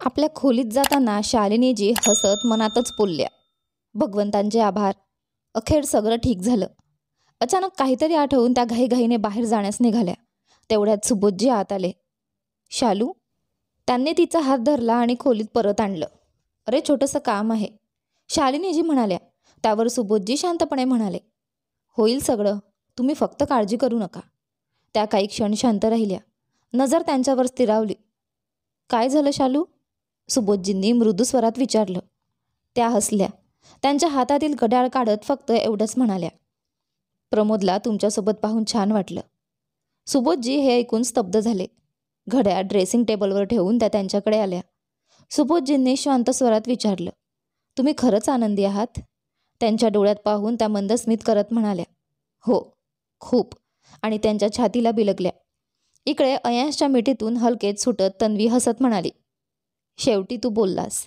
आपल्या खोलीत जाताना शालिनीजी हसत मनातच बोलल्या, भगवंतांचे आभार, अखेर सगळं ठीक झालं. अचानक काहीतरी आठवून त्या घाईघाईने बाहेर जाण्यास निघाल्या. तेवढ्यात सुबोधजी आत आले. शालू, त्यांनी तिचा हात धरला आणि खोलीत परत आणलं. अरे, छोटंसं काम आहे, शालिनीजी म्हणाल्या. त्यावर सुबोधजी शांतपणे म्हणाले, होईल सगळं, तुम्ही फक्त काळजी करू नका. त्या काही क्षण शांत राहिल्या. नजर त्यांच्यावर स्थिरावली. काय झालं शालू, सुबोधजींनी मृदू स्वरात विचारलं. त्या हसल्या. त्यांच्या हातातील घड्याळ काढत फक्त एवढंच म्हणाल्या, प्रमोदला तुमच्यासोबत पाहून छान वाटलं. सुबोधजी हे ऐकून स्तब्ध झाले. घड्याळ ड्रेसिंग टेबलवर ठेवून त्या त्यांच्याकडे आल्या. सुबोधजींनी शांत स्वरात विचारलं, तुम्ही खरंच आनंदी आहात? त्यांच्या डोळ्यात पाहून त्या मंदस्मित करत म्हणाल्या, हो, खूप. आणि त्यांच्या छातीला बिलगल्या. इकडे अयांशच्या मिठीतून हलकेच सुटत तन्वी हसत म्हणाली, शेवटी तू बोललास.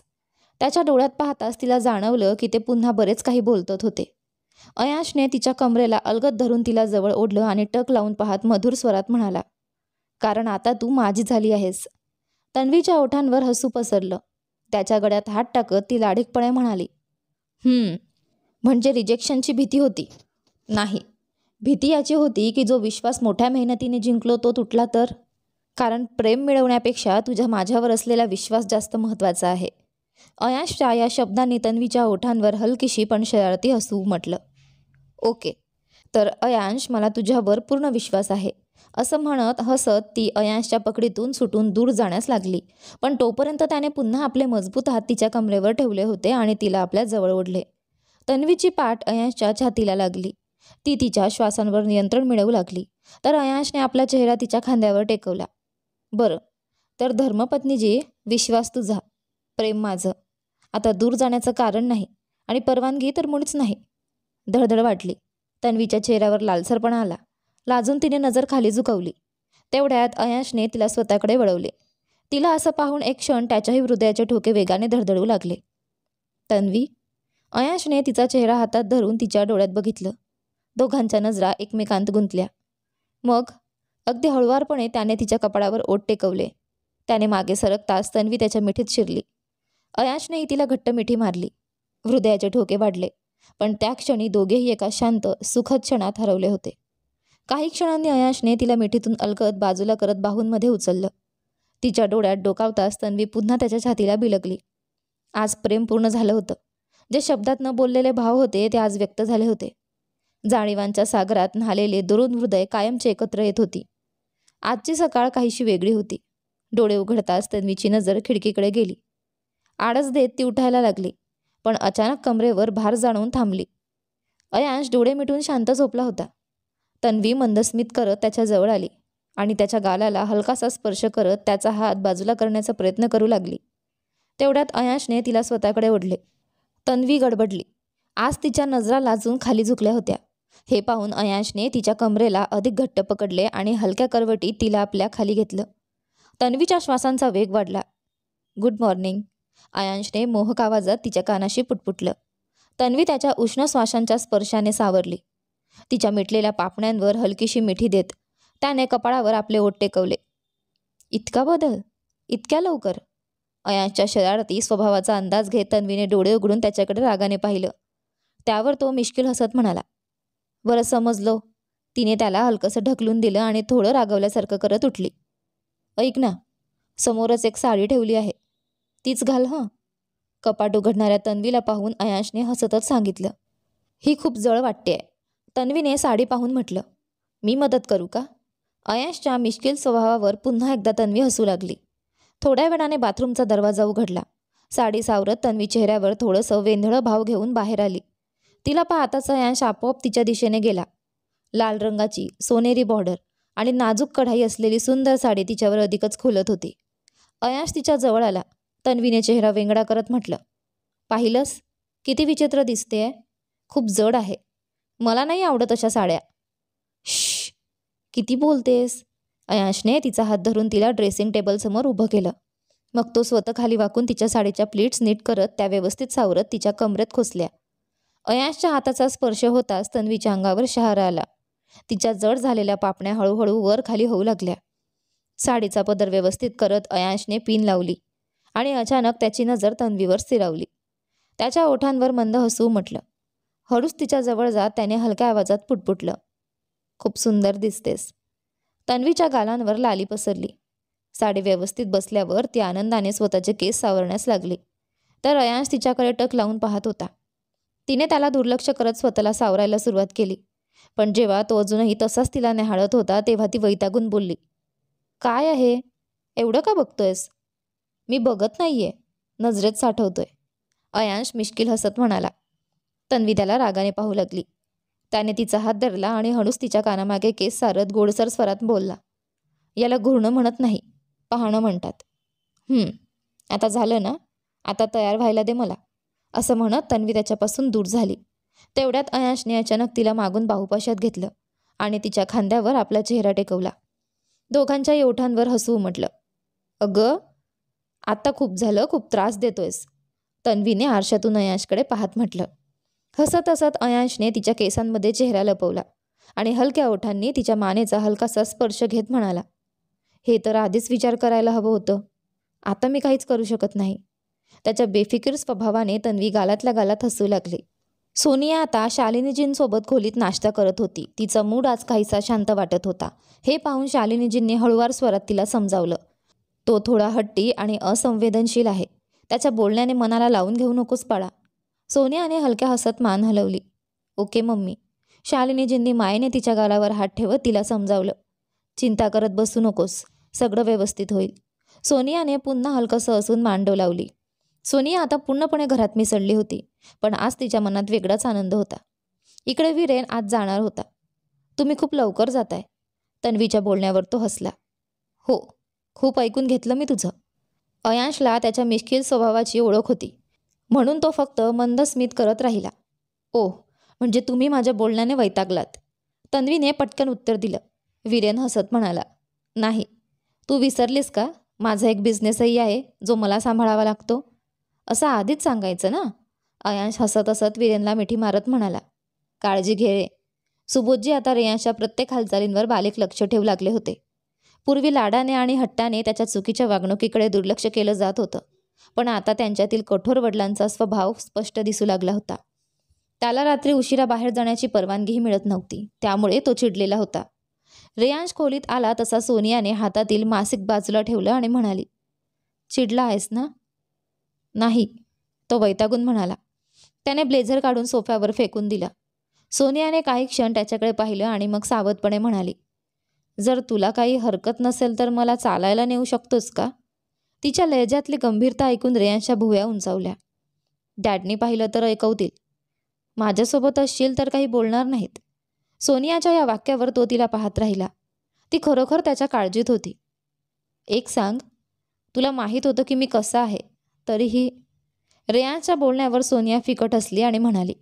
त्याच्या डोळ्यात पाहताच तिला जाणवलं की ते पुन्हा बरेच काही बोलत होते. अयांशने तिच्या कमरेला अलगद धरून तिला जवळ ओढलं आणि टक लावून पाहत मधुर स्वरात म्हणाला, कारण आता तू माझी झाली आहेस. तन्वीच्या ओठांवर हसू पसरलं. त्याच्या गळ्यात हात टाकत ती लाडीकपणे म्हणाली, म्हणजे रिजेक्शनची भीती होती? नाही, भीती याची होती की जो विश्वास मोठ्या मेहनतीने जिंकलो तो तुटला तर? कारण प्रेम मिळवण्यापेक्षा तुझ्या माझ्यावर असलेला विश्वास जास्त महत्त्वाचा आहे. अयांशच्या या शब्दांनी तन्वीच्या ओठांवर हलकीशी पण शरारती हसू उमटलं. ओके, तर अयांश, मला तुझ्यावर पूर्ण विश्वास आहे, असं म्हणत हसत ती अयांशच्या पकडीतून सुटून दूर जाण्यास लागली. पण तोपर्यंत त्याने पुन्हा आपले मजबूत हात तिच्या कमरेवर ठेवले होते आणि तिला आपल्या जवळ ओढले. तन्वीची पाठ अयांशच्या छातीला लागली. ती तिच्या श्वासांवर नियंत्रण मिळवू लागली. तर अयांशने आपला चेहरा तिच्या खांद्यावर टेकवला. बरं, तर धर्मपत्नीजी, विश्वास तुझा, प्रेम माझं. आता दूर जाण्याचं कारण नाही आणि परवानगी तर मुळीच नाही. धडधड वाटली. तन्वीच्या चेहऱ्यावर लालसरपणा आला. लाजून तिने नजर खाली झुकवली. तेवढ्यात अयांशने तिला स्वतःकडे वळवले. तिला असं पाहून एक क्षण त्याच्याही हृदयाचे ठोके वेगाने धडधडू लागले. तन्वी, अयांशने तिचा चेहरा हातात धरून तिच्या डोळ्यात बघितलं. दोघांच्या नजरा एकमेकांत गुंतल्या. मग अगदी हळुवारपणे त्याने तिच्या कपाळावर ओठ टेकवले. त्याने मागे सरकताच तन्वी त्याच्या मिठीत शिरली. अयांशनेही तिला घट्ट मिठी मारली. हृदयाचे ठोके वाढले. पण त्या क्षणी दोघेही एका शांत, सुखद क्षणात हरवले होते. काही क्षणांनी अयांशने तिला मिठीतून अलगद बाजूला करत बाहूंमध्ये उचललं. तिच्या डोळ्यात डोकावताच तन्वी पुन्हा त्याच्या छातीला बिलगली. आज प्रेम पूर्ण झालं होतं. जे शब्दात न बोललेले भाव होते ते आज व्यक्त झाले होते. जाणीवांच्या सागरात न्हालेले दोन हृदय कायमचे एकत्र येत होती. आजची सकाळ काहीशी वेगळी होती. डोळे उघडताच तन्वीची नजर खिडकीकडे गेली. आळस देत ती उठायला लागली, पण अचानक कमरेवर भार जाणवून थांबली. अयांश डोळे मिटून शांत झोपला होता. तन्वी मंदस्मित करत त्याच्या जवळ आली आणि त्याच्या गालाला हलकासा स्पर्श करत त्याचा हात बाजूला करण्याचा प्रयत्न करू लागली. तेवढ्यात अयांशने तिला स्वतःकडे ओढले. तन्वी गडबडली. आज तिच्या नजरा लाजून खाली झुकल्या होत्या. हे पाहून अयांशने तिच्या कमरेला अधिक घट्ट पकडले आणि हलक्या करवटीत तिला आपल्या खाली घेतलं. तन्वीच्या श्वासांचा वेग वाढला. गुड मॉर्निंग, अयांशने मोहक आवाजात तिच्या कानाशी पुटपुटलं. तन्वी त्याच्या उष्ण श्वासांच्या स्पर्शाने सावरली. तिच्या मिटलेल्या पापण्यांवर हलकीशी मिठी देत त्याने कपाळावर आपले ओठ टेकवले. इतका बदल, इतक्या लवकर? अयांशच्या शरारती स्वभावाचा अंदाज घेत तन्वीने डोळे उघडून त्याच्याकडे रागाने पाहिलं. त्यावर तो मिश्किल हसत म्हणाला, बरं समजलो. तिने त्याला हलकंसं ढकलून दिलं आणि थोडं रागवल्यासारखं करत उठली. ऐक ना, समोरच एक साडी ठेवली आहे, तीच घाल हं. कपाट उघडणाऱ्या तन्वीला पाहून अयांशने हसतच सांगितलं. ही खूप जळ वाटतेय. तन्वीने साडी पाहून म्हटलं. मी मदत करू का? अयांशच्या मिश्किल स्वभावावर पुन्हा एकदा तन्वी हसू लागली. थोड्या वेळाने बाथरूमचा दरवाजा उघडला. साडी सावरत तन्वी चेहऱ्यावर थोडंसं वेंधळं भाव घेऊन बाहेर आली. तिला पाहताच अयांश आपोआप तिच्या दिशेने गेला. लाल रंगाची सोनेरी बॉर्डर आणि नाजूक कढाई असलेली सुंदर साडी तिच्यावर अधिकच खुलत होती. अयांश तिच्या जवळ आला. तन्वीने चेहरा वेंगळा करत म्हटलं, पाहिलंस, किती विचित्र दिसतेय. खूप जड आहे. मला नाही आवडत अशा साड्या. श्श, किती बोलतेस. अयांशने तिचा हात धरून तिला ड्रेसिंग टेबलसमोर उभं केलं. मग तो स्वतः खाली वाकून तिच्या साडीच्या प्लीट्स नीट करत त्या व्यवस्थित सावरत तिच्या कमरेत खोचल्या. अयांशच्या हाताचा स्पर्श होताच तन्वीच्या अंगावर शहारा आला. तिच्या जड झालेल्या पापण्या हळूहळू वर खाली होऊ लागल्या. साडीचा पदर व्यवस्थित करत अयांशने पिन लावली आणि अचानक त्याची नजर तन्वीवर स्थिरावली. त्याच्या ओठांवर मंद हसू उमटलं. हळूच तिच्या जवळ जात त्याने हलक्या आवाजात पुटपुटलं, खूप सुंदर दिसतेस. तन्वीच्या गालांवर लाली पसरली. साडी व्यवस्थित बसल्यावर ती आनंदाने स्वतःचे केस सावरण्यास लागली, तर अयांश तिच्याकडे टक लावून पाहत होता. तिने त्याला दुर्लक्ष करत स्वतःला सावरायला सुरुवात केली, पण जेव्हा तो अजूनही तसाच तिला निहाळत होता तेव्हा ती वैतागून बोलली, काय आहे, एवढं का बघतोयस? मी बघत नाहीये, नजरेत साठवतोय. अयांश मिश्किल हसत म्हणाला. तन्वी त्याला रागाने पाहू लागली. त्याने तिचा हात धरला आणि हळूच तिच्या कानामागे केस सारत गोडसर स्वरात बोलला, याला घूरणं म्हणत नाही, पाहणं म्हणतात. आता झालं ना, आता तयार व्हायला दे मला, असं म्हणत तन्वी त्याच्यापासून दूर झाली. तेवढ्यात अयांशने अचानक तिला मागून बाहुपाशात घेतलं आणि तिच्या खांद्यावर आपला चेहरा टेकवला. दोघांच्याही ओठांवर हसू उमटलं. अगं, आता खूप झालं, खूप त्रास देतोयस, तन्वीने आरशातून अयांशकडे पाहत म्हटलं. हसत हसत अयांशने तिच्या केसांमध्ये चेहरा लपवला आणि हलक्या ओठांनी तिच्या मानेचा हलकासा स्पर्श घेत म्हणाला, हे तर आधीच विचार करायला हवं होतं, आता मी काहीच करू शकत नाही. त्याच्या बेफिकीर स्वभावाने तन्वी गालातल्या गालात हसू लागली. सोनिया आता शालिनीजींसोबत खोलीत नाश्ता करत होती. तिचा मूड आज काहीसा शांत वाटत होता. हे पाहून शालिनीजींनी हळुवार स्वरात तिला समजावलं, तो थोडा हट्टी आणि असंवेदनशील आहे, त्याच्या बोलण्याने मनाला लावून घेऊ नकोस बाळा. सोनियाने हलक्या हसत मान हलवली. ओके मम्मी, शालिनीजींनी मायेने तिच्या गालावर हात ठेवत तिला समजावलं. चिंता करत बसू नकोस, सगळं व्यवस्थित होईल. सोनियाने पुन्हा हलकंसं हसून मान डोलावली. सोनिया आता पूर्णपणे घरात मिसळली होती, पण आज तिच्या मनात वेगळाच आनंद होता. इकडे वीरेन आज जाणार होता. तुम्ही खूप लवकर जाताय, तन्वीच्या बोलण्यावर तो हसला. हो, खूप ऐकून घेतलं मी तुझं. अयांशला त्याच्या मिश्किल स्वभावाची ओळख होती, म्हणून तो फक्त मंद स्मित करत राहिला. ओह, म्हणजे तुम्ही माझ्या बोलण्याने वैतागलात, तन्वीने पटकन उत्तर दिलं. वीरेन हसत म्हणाला, नाही, तू विसरलीस का, माझा एक बिझनेसही आहे जो मला सांभाळावा लागतो, असं आधीच सांगायचं ना. अयांश हसत हसत वीरेनला मिठी मारत म्हणाला. काळजी घे रे. सुबोधजी आता रेयांशच्या प्रत्येक हालचालींवर बारीक लक्ष ठेवू लागले होते. पूर्वी लाडाने आणि हट्टाने त्याच्या चुकीच्या वागणुकीकडे दुर्लक्ष केलं जात होतं, पण आता त्यांच्यातील कठोर वडिलांचा स्वभाव स्पष्ट दिसू लागला होता. त्याला रात्री उशिरा बाहेर जाण्याची परवानगीही मिळत नव्हती, त्यामुळे तो चिडलेला होता. रेयांश खोलीत आला तसा सोनियाने हातातील मासिक बाजूला ठेवलं आणि म्हणाली, चिडला आहेस ना? नाही, तो वैतागून म्हणाला. त्याने ब्लेझर काढून सोफ्यावर फेकून दिला. सोनियाने काही क्षण त्याच्याकडे पाहिलं आणि मग सावधपणे म्हणाली, जर तुला काही हरकत नसेल तर मला चालायला नेऊ शकतोस का? तिच्या लहजातली गंभीरता ऐकून रेयांशच्या भुवया उंचावल्या. डॅडनी पाहिलं तर ऐकवतील, माझ्यासोबत असशील तर काही बोलणार नाहीत. सोनियाच्या या वाक्यावर तो तिला पाहत राहिला. ती खरोखर त्याच्या काळजीत होती. एक सांग, तुला माहीत होतं की मी कसा आहे, तरीही? रेयांशच्या बोलण्यावर सोनिया फिकट हसली आणि म्हणाली,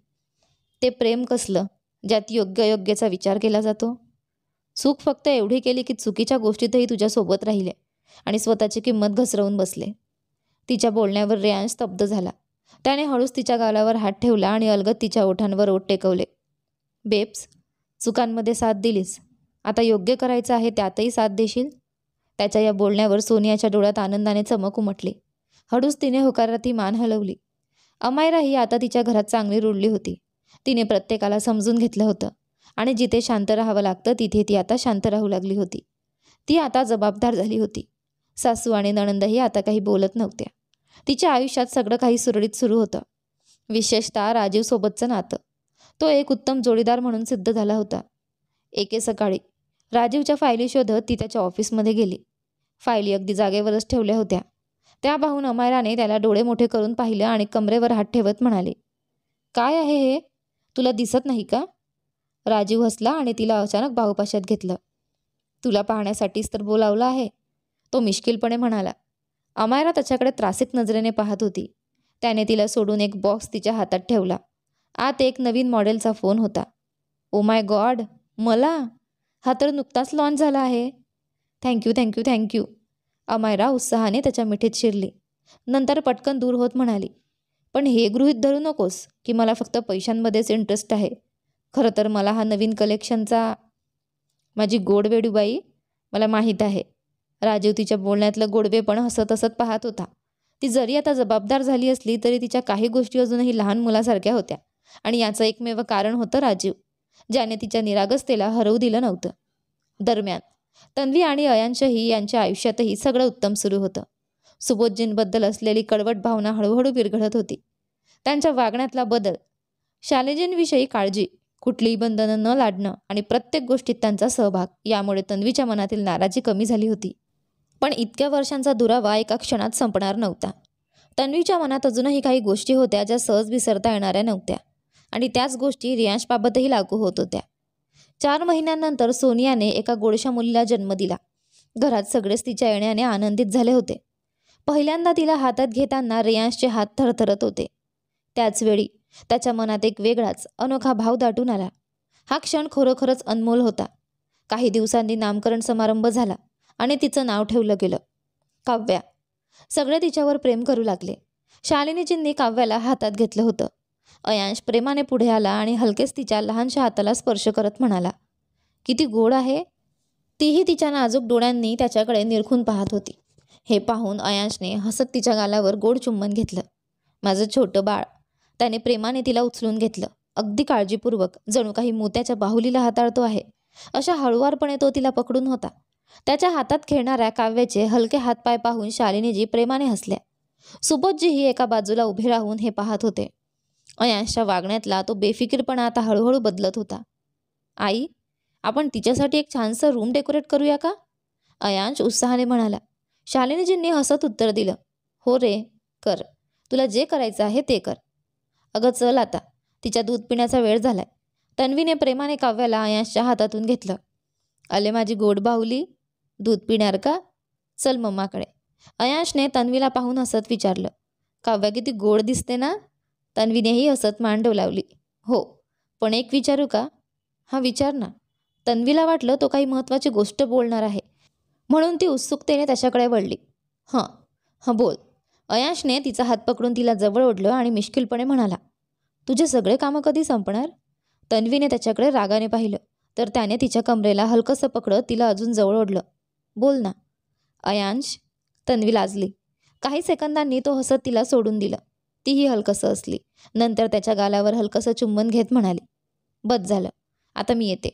ते प्रेम कसलं ज्यात योग्य अयोग्याचा विचार केला जातो. चूक फक्त एवढी केली की चुकीच्या गोष्टीतही तुझ्यासोबत राहिले आणि स्वतःची किंमत घसरवून बसले. तिच्या बोलण्यावर रेयांश स्तब्ध झाला. त्याने हळूच तिच्या गालावर हात ठेवला आणि अलगद तिच्या ओठांवर ओठ टेकवले. बेब्स, चुकांमध्ये साथ दिलीस, आता योग्य करायचं आहे त्यातही साथ देशील? त्याच्या या बोलण्यावर सोनियाच्या डोळ्यात आनंदाने चमक उमटली. हळूच तिने होकारार्थी मान हलवली. अमायरा ही आता तिच्या घरात चांगली रुळली होती. तिने प्रत्येकाला समजून घेतलं होतं आणि जिथे शांत राहावं लागतं तिथे ती आता शांत राहू लागली होती. ती आता जबाबदार झाली होती. सासू आणि नणंदही आता काही बोलत नव्हत्या. तिच्या आयुष्यात सगळं काही सुरळीत सुरू होतं. विशेषतः राजीवसोबतचं नातं, तो एक उत्तम जोडीदार म्हणून सिद्ध झाला होता. एके सकाळी राजीवच्या फायली शोधत ती त्याच्या ऑफिसमध्ये गेली. फायली अगदी जागेवरच ठेवल्या होत्या. त्या पाहून अमायराने त्याला डोळे मोठे करून पाहिलं आणि कमरेवर हात ठेवत म्हणाले, काय आहे हे, तुला दिसत नाही का? राजीव हसला आणि तिला अचानक बाहुपाशात घेतलं. तुला पाहण्यासाठीच तर बोलावलं आहे, तो मिश्किलपणे म्हणाला. अमायरा त्याच्याकडे त्रासिक नजरेने पाहत होती. त्याने तिला सोडून एक बॉक्स तिच्या हातात ठेवला. आत एक नवीन मॉडेलचा फोन होता. ओ माय गॉड, मला? हा तर नुकताच लॉन्च झाला आहे. Thank you thank you thank you. अमायरा उत्साहाने त्याच्या मिठीत शिरली. नंतर पटकन दूर होत म्हणाली, पण हे गृहीत धरू नकोस की मला फक्त पैशांमध्येच इंटरेस्ट आहे. खरं तर मला हा नवीन कलेक्शनचा, माझी गोडवेडूबाई, मला माहीत आहे. राजीव तिच्या बोलण्यातलं गोडवेपण हसत हसत पाहत होता. ती जरी आता जबाबदार झाली असली तरी तिच्या काही गोष्टी अजूनही लहान मुलासारख्या होत्या. आणि याचं एकमेव कारण होतं राजीव, ज्याने तिच्या निरागसतेला हरवू दिलं नव्हतं. दरम्यान तन्वी आणि अयांशही यांच्या आयुष्यातही सगळं उत्तम सुरू होतं. सुबोधजींबद्दल असलेली कडवट भावना हळूहळू विरघळत होती. त्यांच्या वागण्यातला बदल, शालेजींविषयी काळजी, कुठलीही बंधनं न लादणं आणि प्रत्येक गोष्टीत त्यांचा सहभाग, यामुळे तन्वीच्या मनातील नाराजी कमी झाली होती. पण इतक्या वर्षांचा दुरावा एका क्षणात संपणार नव्हता. तन्वीच्या मनात अजूनही काही गोष्टी होत्या ज्या सहज विसरता येणाऱ्या नव्हत्या. आणि त्याच गोष्टी रियांशबाबतही लागू होत होत्या. 4 महिन्यांनंतर सोनियाने एका गोडशा मुलीला जन्म दिला. घरात सगळेच तिच्या येण्याने आनंदित झाले होते. पहिल्यांदा तिला हातात घेताना रियांशचे हात थरथरत होते. त्याचवेळी त्याच्या मनात एक वेगळाच अनोखा भाव दाटून आला. हा क्षण खरोखरच अनमोल होता. काही दिवसांनी नामकरण समारंभ झाला आणि तिचं नाव ठेवलं गेलं, काव्या. सगळे तिच्यावर प्रेम करू लागले. शालिनीजींनी काव्याला हातात घेतलं होतं. अयांश प्रेमाने पुढे आला आणि हलकेच तिच्या लहानशा हाताला स्पर्श करत म्हणाला, किती गोड आहे. तीही तिच्या नाजूक डोळ्यांनी त्याच्याकडे निरखून पाहत होती. हे पाहून अयांशने हसत तिच्या गालावर गोड चुंबन घेतलं. माझं छोटं बाळ. त्याने प्रेमाने तिला उचलून घेतलं. अगदी काळजीपूर्वक, जणू काही मोत्याच्या बाहुलीला हाताळतो आहे अशा हळुवारपणे तो तिला पकडून होता. त्याच्या हातात खेळणाऱ्या काव्याचे हलके हातपाय पाहून शालिनीजी प्रेमाने हसल्या. सुबोधजीही एका बाजूला उभे राहून हे पाहत होते. अयांशच्या वागण्यातला तो बेफिकीरपणा आता हळूहळू बदलत होता. आई, आपण तिच्यासाठी एक छानसं रूम डेकोरेट करूया का? अयांश उत्साहाने म्हणाला. शालिनीजींनी हसत उत्तर दिलं, हो रे, कर. तुला जे करायचं आहे ते कर. अगं चल आता, तिच्या दूध पिण्याचा वेळ झालाय. तन्वीने प्रेमाने काव्याला अयांशच्या हातातून घेतलं. आले माझी गोड बाहुली, दूध पिणार का? चल मम्माकडे. अयांशने तन्वीला पाहून हसत विचारलं. काव्या किती गोड दिसते ना? तन्वीनेही हसत मान डोलावली. हो, पण एक विचारू का? हा विचार ना. तन्वीला वाटलं तो काही महत्त्वाची गोष्ट बोलणार आहे, म्हणून ती उत्सुकतेने त्याच्याकडे वळली. हां बोल. अयांशने तिचा हात पकडून तिला जवळ ओढलं आणि मिश्किलपणे म्हणाला, तुझे सगळे कामं कधी संपणार? तन्वीने त्याच्याकडे रागाने पाहिलं, तर त्याने तिच्या कमरेला हलकंसं पकडत तिला अजून जवळ ओढलं. बोल ना. अयांश. तन्वी लाजली. काही सेकंदांनी तो हसत तिला सोडून दिलं. तीही हलकंसं हसली. नंतर त्याच्या गालावर हलकंसं चुंबन घेत म्हणाली, बस झालं, आता मी येते.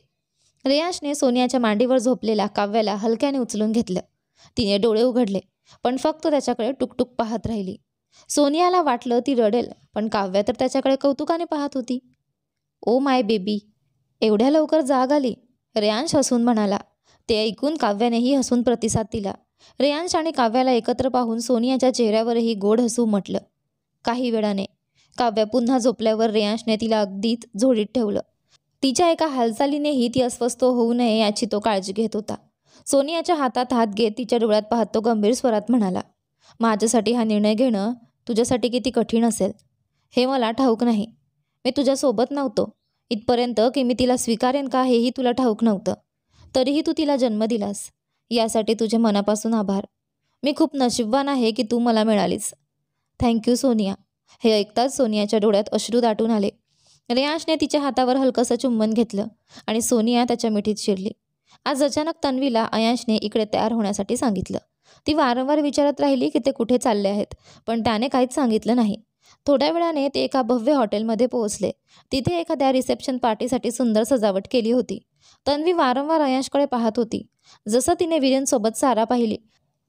रियांशने सोनियाच्या मांडीवर झोपलेल्या काव्याला हलक्याने उचलून घेतलं. तिने डोळे उघडले, पण फक्त त्याच्याकडे टुकटुक पाहत राहिली. सोनियाला वाटलं ती रडेल, पण काव्या तर त्याच्याकडे कौतुकाने पाहत होती. ओ माय बेबी, एवढ्या लवकर जाग आली? रियांश हसून म्हणाला. ते ऐकून काव्यानेही हसून प्रतिसाद दिला. रियांश आणि काव्याला एकत्र पाहून सोनियाच्या चेहऱ्यावरही गोड हसू उमटलं. काही वेळाने काव्या पुन्हा झोपल्यावर रियांशने तिला अगदीच झोळीत ठेवलं. तिच्या एका हालचालीनेही ती अस्वस्थ होऊ नये याची तो काळजी घेत होता. सोनियाच्या हातात हात घेत तिच्या डोळ्यात पाहत तो गंभीर स्वरात म्हणाला, माझ्यासाठी हा निर्णय घेणं तुझ्यासाठी किती कठीण असेल हे मला ठाऊक नाही. मी तुझ्यासोबत नव्हतो इथपर्यंत की मी तिला स्वीकारेन का हेही तुला ठाऊक नव्हतं. तरीही तू तिला जन्म दिलास, यासाठी तुझे मनापासून आभार. मी खूप नशीबवान आहे की तू मला मिळालीस. थँक्यू सोनिया. हे ऐकताच सोनियाच्या डोळ्यात अश्रू दाटून आले. रियांशने तिच्या हातावर हलकंसं चुंबन घेतलं आणि सोनिया त्याच्या मिठीत शिरली. आज अचानक तन्वीला अयांशने इकडे तयार होण्यासाठी सांगितलं. ती वारंवार विचारत राहिली की ते कुठे चालले आहेत, पण त्याने काहीच सांगितलं नाही. थोड्या वेळाने ते एका भव्य हॉटेलमध्ये पोहोचले. तिथे एखाद्या रिसेप्शन पार्टीसाठी सुंदर सजावट केली होती. तन्वी वारंवार अयांशकडे पाहत होती. जसं तिने वीरेनसोबत सारा पाहिली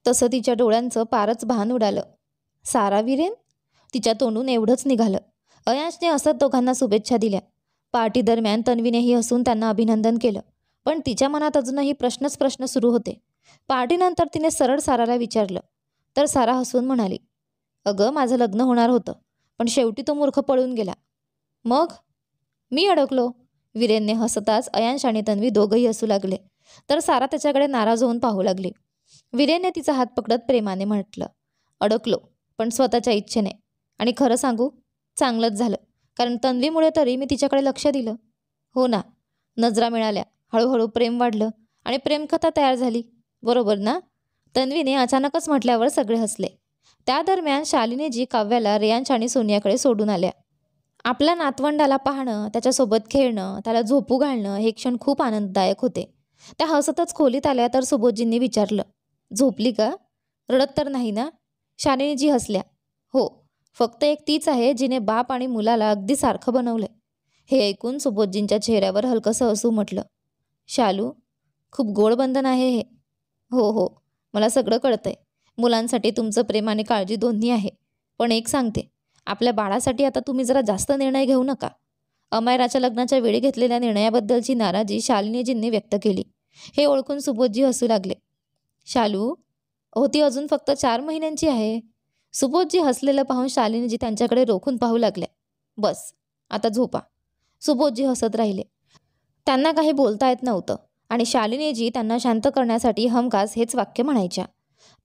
तसं तिच्या डोळ्यांचं पारच भान उडालं. सारा वीरेन? तिच्या तोंडून एवढंच निघालं. अयांशने असत दोघांना शुभेच्छा दिल्या. पार्टी दरम्यान तन्वीनेही हसून त्यांना अभिनंदन केलं, पण तिच्या मनात अजूनही प्रश्न सुरू होते. पार्टीनंतर तिने सरळ साराला विचारलं, तर सारा हसून म्हणाली, अगं माझं लग्न होणार होतं, पण शेवटी तो मूर्ख पळून गेला. मग? मी अडकलो. वीरेनने हसताच अयांश आणि तन्वी दोघंही हसू लागले, तर सारा त्याच्याकडे नाराज होऊन पाहू लागली. वीरेनने तिचा हात पकडत प्रेमाने म्हटलं, अडकलो, पण स्वतःच्या इच्छेने. आणि खरं सांगू, चांगलंच झालं, कारण तन्वीमुळे तरी मी तिच्याकडे लक्ष दिलं. हो ना. नजरा मिळाल्या, हळूहळू प्रेम वाढलं आणि प्रेमकथा तयार झाली, बरोबर ना? तन्वीने अचानकच म्हटल्यावर सगळे हसले. त्या दरम्यान शालिनीजी काव्याला रियांश आणि सोनियाकडे सोडून आल्या. आपल्या नातवंडाला पाहणं, त्याच्यासोबत खेळणं, त्याला झोपू घालणं हे क्षण खूप आनंददायक होते. त्या हसतच खोलीत आल्या तर सुबोधजींनी विचारलं, झोपली का? रडत तर नाही ना? शालिनीजी हसल्या. हो, फक्त एक तीच आहे जिने बाप आणि मुलाला अगदी सारखं बनवलंय. हे ऐकून सुबोधजींच्या चेहऱ्यावर हलकंसं हसू म्हटलं. शालू, खूप गोड बंधन आहे हे. हो हो, मला सगळं कळतंय. मुलांसाठी तुमचं प्रेम आणि काळजी दोन्ही आहे. पण एक सांगते, आपल्या बाळासाठी आता तुम्ही जरा जास्त निर्णय घेऊ नका. अमायराच्या लग्नाच्या वेळी घेतलेल्या निर्णयाबद्दलची नाराजी शालिनीजींनी व्यक्त केली. हे ओळखून सुबोधजी हसू लागले. शालू, अहो ती अजून फक्त 4 महिन्यांची आहे. सुबोधजी हसलेलं पाहून शालिनीजी त्यांच्याकडे रोखून पाहू लागल्या. बस, आता झोपा. सुबोधजी हसत राहिले. त्यांना काही बोलता येत नव्हतं आणि शालिनीजी त्यांना शांत करण्यासाठी हमखास हेच वाक्य म्हणायच्या.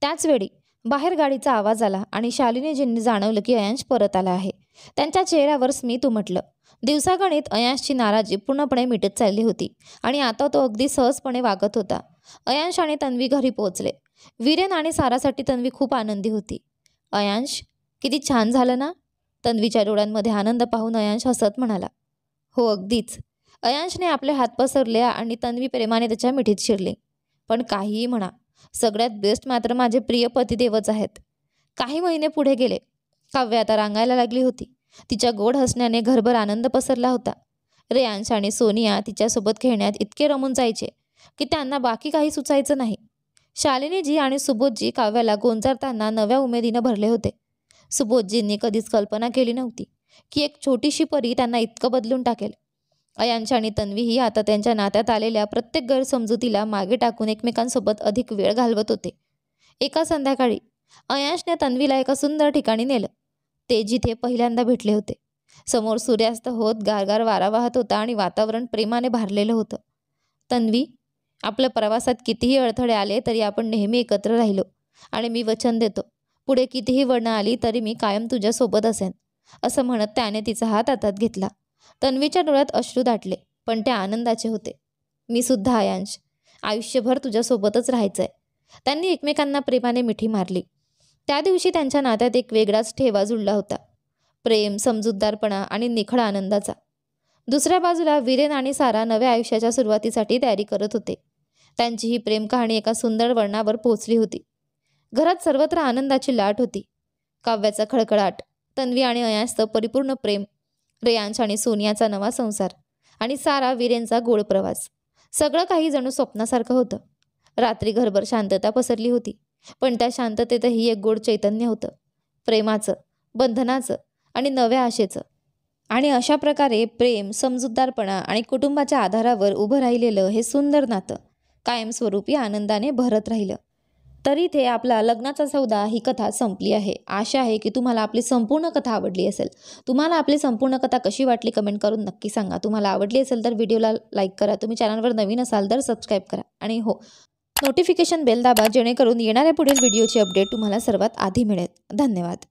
त्याचवेळी बाहेर गाडीचा आवाज आला आणि शालिनीजींनी जाणवलं की अयांश परत आला आहे. त्यांच्या चेहऱ्यावर स्मित उमटलं. दिवसागणिक अयांशची नाराजी पूर्णपणे मिटत चालली होती आणि आता तो अगदी सहजपणे वागत होता. अयांश आणि तन्वी घरी पोहोचले. वीरेन आणि सारासाठी तन्वी खूप आनंदी होती. अयांश, किती छान झालं ना? तन्वीच्या डोळ्यांमध्ये आनंद पाहून अयांश हसत म्हणाला. हो, अगदीच. अयांशने आपले हात पसरले आणि तन्वी प्रेमाने त्याच्या मिठीत शिरली. पण काहीही म्हणा, सगळ्यात बेस्ट मात्र माझे प्रिय पतिदेवच आहेत. काही महिने पुढे गेले. काव्य आता रांगायला लागली होती. तिच्या गोड हसण्याने घरभर आनंद पसरला होता. रेयांश आणि सोनिया तिच्यासोबत खेळण्यात इतके रमून जायचे की त्यांना बाकी काही सुचायचं नाही. शालिनीजी आणि सुबोधजी काव्याला गोंजारताना नव्या उमेदीनं भरले होते. सुबोधजींनी कधीच कल्पना केली नव्हती की एक छोटीशी परी त्यांना इतकं बदलून टाकेल. अयांश आणि तन्वीही आता त्यांच्या नात्यात आलेल्या प्रत्येक गैरसमजुतीला मागे टाकून एकमेकांसोबत अधिक वेळ घालवत होते. एका संध्याकाळी अयांशने तन्वीला एका सुंदर ठिकाणी नेलं. ते जिथे पहिल्यांदा भेटले होते. समोर सूर्यास्त होत गारगार वारा वाहत होता आणि वातावरण प्रेमाने भारलेलं होतं. तन्वी, आपल्या प्रवासात कितीही अडथळे आले तरी आपण नेहमी एकत्र राहिलो आणि मी वचन देतो, पुढे कितीही वळणं आली तरी मी कायम तुझ्यासोबत असेन, असं म्हणत त्याने तिचा हात हातात घेतला. तन्वीच्या डोळ्यात अश्रू दाटले, पण ते आनंदाचे होते. मी सुद्धा अयांश, आयुष्यभर तुझ्यासोबतच राहायचंय. त्यांनी एकमेकांना प्रेमाने मिठी मारली. त्या दिवशी त्यांच्या नात्यात एक वेगळाच ठेवा जुळला होता. प्रेम, समजूतदारपणा आणि निखळ आनंदाचा. दुसऱ्या बाजूला वीरेन आणि सारा नव्या आयुष्याच्या सुरुवातीसाठी तयारी करत होते. त्यांची ही प्रेम कहाणी एका सुंदर वळणावर पोहोचली होती. घरात सर्वत्र आनंदाची लाट होती. काव्याचा खळखळाट, तन्वी आणि अयांशचं परिपूर्ण प्रेम, रेयांश आणि सोनियाचा नवा संसार आणि सारा वीरेनचा गोड प्रवास. सगळं काही जणू स्वप्नासारखं होतं. रात्री घरभर शांतता पसरली होती, पण त्या शांततेतही एक गोड चैतन्य होतं. प्रेमाचं, बंधनाचं आणि नव्या आशेचं. आणि अशा प्रकारे प्रेम, समजूतदारपणा आणि कुटुंबाच्या आधारावर उभं राहिलेलं हे सुंदर नातं कायमस्वरूपी आनंदाने भरत राहिलं. तर इथे आपला लग्नाचा सौदा ही कथा संपली आहे. आशा आहे की तुम्हाला आपली संपूर्ण कथा आवडली असेल. तुम्हाला आपली संपूर्ण कथा कशी वाटली कमेंट करून नक्की सांगा. तुम्हाला आवडली असेल तर व्हिडिओला लाईक करा. तुम्ही चॅनलवर नवीन असाल तर सबस्क्राईब करा. आणि हो, नोटिफिकेशन बेल दाबा जेणेकरून येणाऱ्या पुढील व्हिडिओची अपडेट तुम्हाला सर्वात आधी मिळेल. धन्यवाद.